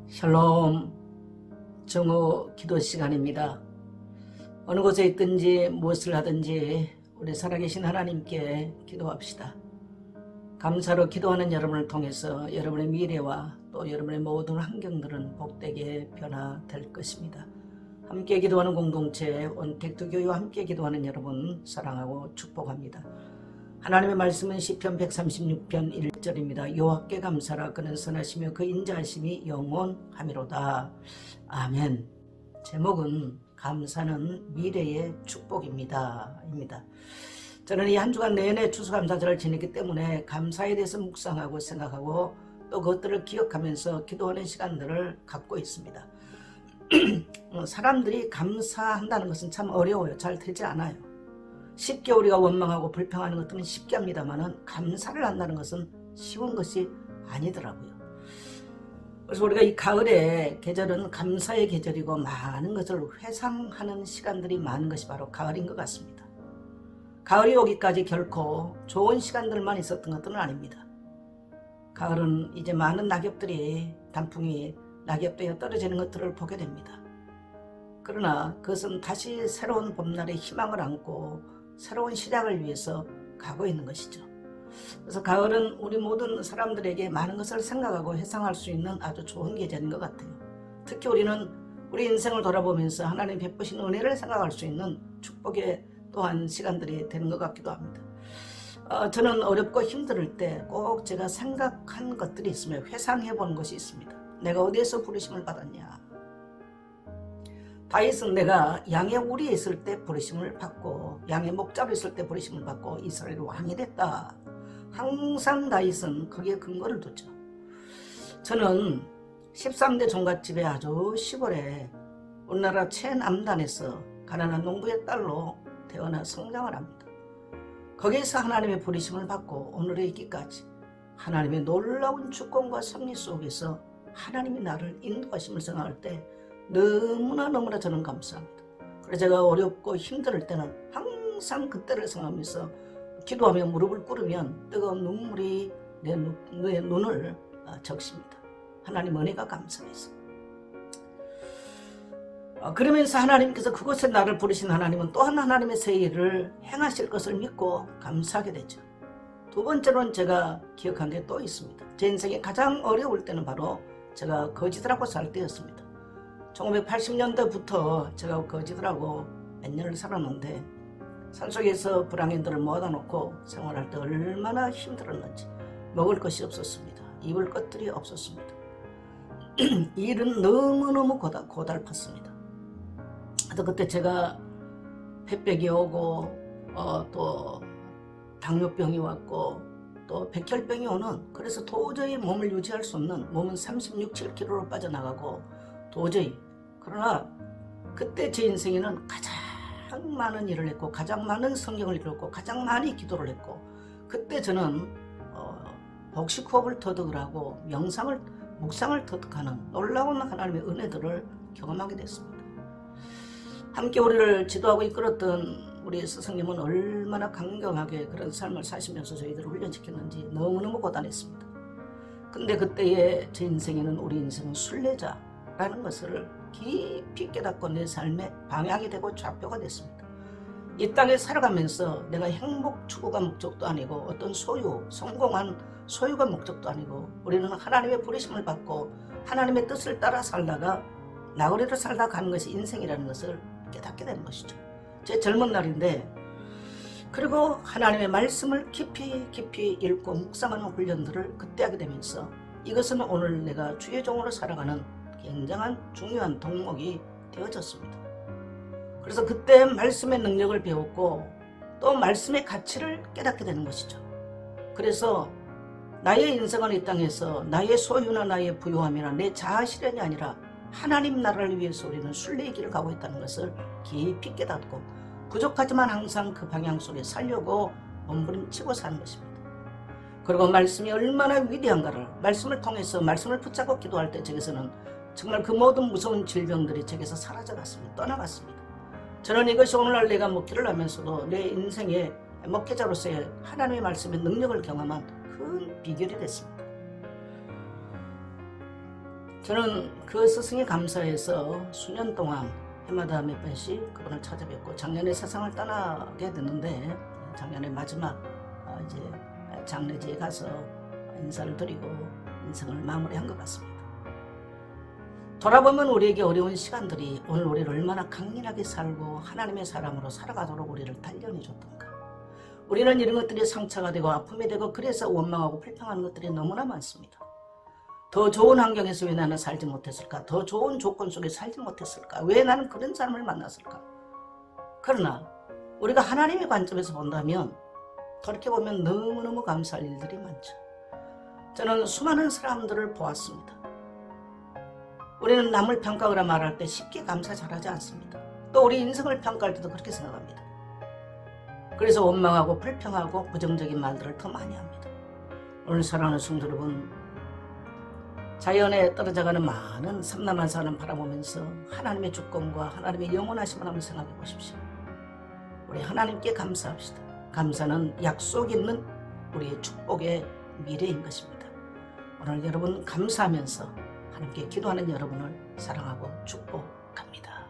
샬롬, 정오 기도 시간입니다. 어느 곳에 있든지 무엇을 하든지 우리 살아계신 하나님께 기도합시다. 감사로 기도하는 여러분을 통해서 여러분의 미래와 또 여러분의 모든 환경들은 복되게 변화될 것입니다. 함께 기도하는 공동체 원택두교회와 함께 기도하는 여러분 사랑하고 축복합니다. 하나님의 말씀은 시편 136편 1절입니다. 여호와께 감사라. 그는 선하시며 그 인자하심이 영원하미로다. 아멘. 제목은 감사는 미래의 축복입니다. 입니다. 저는 이 한 주간 내내 추수감사절을 지냈기 때문에 감사에 대해서 묵상하고 생각하고 또 그것들을 기억하면서 기도하는 시간들을 갖고 있습니다. 사람들이 감사한다는 것은 참 어려워요. 잘 되지 않아요. 쉽게 우리가 원망하고 불평하는 것들은 쉽게 합니다만 감사를 한다는 것은 쉬운 것이 아니더라고요. 그래서 우리가 이 가을의 계절은 감사의 계절이고 많은 것을 회상하는 시간들이 많은 것이 바로 가을인 것 같습니다. 가을이 오기까지 결코 좋은 시간들만 있었던 것들은 아닙니다. 가을은 이제 많은 낙엽들이 단풍이 낙엽되어 떨어지는 것들을 보게 됩니다. 그러나 그것은 다시 새로운 봄날의 희망을 안고 새로운 시작을 위해서 가고 있는 것이죠. 그래서 가을은 우리 모든 사람들에게 많은 것을 생각하고 회상할 수 있는 아주 좋은 계절인 것 같아요. 특히 우리는 우리 인생을 돌아보면서 하나님 베푸신 은혜를 생각할 수 있는 축복의 또한 시간들이 되는 것 같기도 합니다. 저는 어렵고 힘들 때 꼭 제가 생각한 것들이 있으면 회상해 보는 것이 있습니다. 내가 어디에서 부르심을 받았냐. 다윗은 내가 양의 우리에 있을 때 부르심을 받고 양의 목자로 있을 때 부르심을 받고 이스라엘 왕이 됐다. 항상 다윗은 거기에 근거를 두죠. 저는 13대 종갓집의 아주 시골에 우리나라 최남단에서 가난한 농부의 딸로 태어나 성장을 합니다. 거기에서 하나님의 부르심을 받고 오늘에 있기까지 하나님의 놀라운 주권과 섭리 속에서 하나님이 나를 인도하심을 생각할 때 너무나 저는 감사합니다. 그래서 제가 어렵고 힘들 때는 항상 그때를 생각하면서 기도하며 무릎을 꿇으면 뜨거운 눈물이 내 눈을 적십니다. 하나님 은혜가 감사해서. 그러면서 하나님께서 그곳에 나를 부르신 하나님은 또한 하나님의 새 일을 행하실 것을 믿고 감사하게 되죠. 두 번째로는 제가 기억한 게 또 있습니다. 제 인생에 가장 어려울 때는 바로 제가 거지들하고 살 때였습니다. 1980년대부터 제가 거지들하고 몇 년을 살았는데 산속에서 불황인들을 모아다 놓고 생활할 때 얼마나 힘들었는지 먹을 것이 없었습니다. 입을 것들이 없었습니다. 일은 너무너무 고달팠습니다. 그때 제가 폐병이 오고 또 당뇨병이 왔고 또 백혈병이 오는, 그래서 도저히 몸을 유지할 수 없는, 몸은 36, 7kg로 빠져나가고 도저히. 그러나 그때 제 인생에는 가장 많은 일을 했고 가장 많은 성경을 읽었고 가장 많이 기도를 했고 그때 저는 복식호흡을 터득을 하고 묵상을 터득하는 놀라운 하나님의 은혜들을 경험하게 됐습니다. 함께 우리를 지도하고 이끌었던 우리 스승님은 얼마나 강경하게 그런 삶을 사시면서 저희들을 훈련시켰는지 너무너무 고단했습니다. 근데 그때의 제 인생에는 우리 인생은 순례자라는 것을 깊이 깨닫고 내 삶의 방향이 되고 좌표가 됐습니다. 이 땅에 살아가면서 내가 행복 추구가 목적도 아니고 어떤 성공한 소유가 목적도 아니고 우리는 하나님의 부르심을 받고 하나님의 뜻을 따라 살다가 나그네로 살다 가는 것이 인생이라는 것을 깨닫게 된 것이죠. 제 젊은 날인데, 그리고 하나님의 말씀을 깊이 읽고 묵상하는 훈련들을 그때 하게 되면서 이것은 오늘 내가 주의 종으로 살아가는 굉장한 중요한 덕목이 되어졌습니다. 그래서 그때 말씀의 능력을 배웠고 또 말씀의 가치를 깨닫게 되는 것이죠. 그래서 나의 인생은 이 땅에서 나의 소유나 나의 부유함이나 내 자아 실현이 아니라 하나님 나라를 위해서 우리는 순례의 길을 가고 있다는 것을 깊이 깨닫고 부족하지만 항상 그 방향 속에 살려고 몸부림치고 사는 것입니다. 그리고 말씀이 얼마나 위대한가를 말씀을 통해서 말씀을 붙잡고 기도할 때 제게서는 정말 그 모든 무서운 질병들이 제게서 사라져갔습니다. 떠나갔습니다. 저는 이것이 오늘날 내가 목회를 하면서도 내 인생의 목회자로서의 하나님의 말씀의 능력을 경험한 큰 비결이 됐습니다. 저는 그 스승의 감사에서 수년 동안 해마다 몇 번씩 그분을 찾아뵙고 작년에 세상을 떠나게 됐는데 작년에 마지막 이제 장례지에 가서 인사를 드리고 인생을 마무리한 것 같습니다. 돌아보면 우리에게 어려운 시간들이 오늘 우리를 얼마나 강인하게 살고 하나님의 사람으로 살아가도록 우리를 단련해 줬던가. 우리는 이런 것들이 상처가 되고 아픔이 되고 그래서 원망하고 불평하는 것들이 너무나 많습니다. 더 좋은 환경에서 왜 나는 살지 못했을까? 더 좋은 조건 속에 살지 못했을까? 왜 나는 그런 사람을 만났을까? 그러나 우리가 하나님의 관점에서 본다면 돌이켜보면 너무너무 감사할 일들이 많죠. 저는 수많은 사람들을 보았습니다. 우리는 남을 평가하거나 말할 때 쉽게 감사 잘하지 않습니다. 또 우리 인생을 평가할 때도 그렇게 생각합니다. 그래서 원망하고 불평하고 부정적인 말들을 더 많이 합니다. 오늘 사랑하는 성도 여러분, 자연에 떨어져가는 많은 삼남한 사람 바라보면서 하나님의 주권과 하나님의 영원하심을 한번 생각해 보십시오. 우리 하나님께 감사합시다. 감사는 약속 있는 우리의 축복의 미래인 것입니다. 오늘 여러분 감사하면서 하나님께 기도하는 여러분을 사랑하고 축복합니다.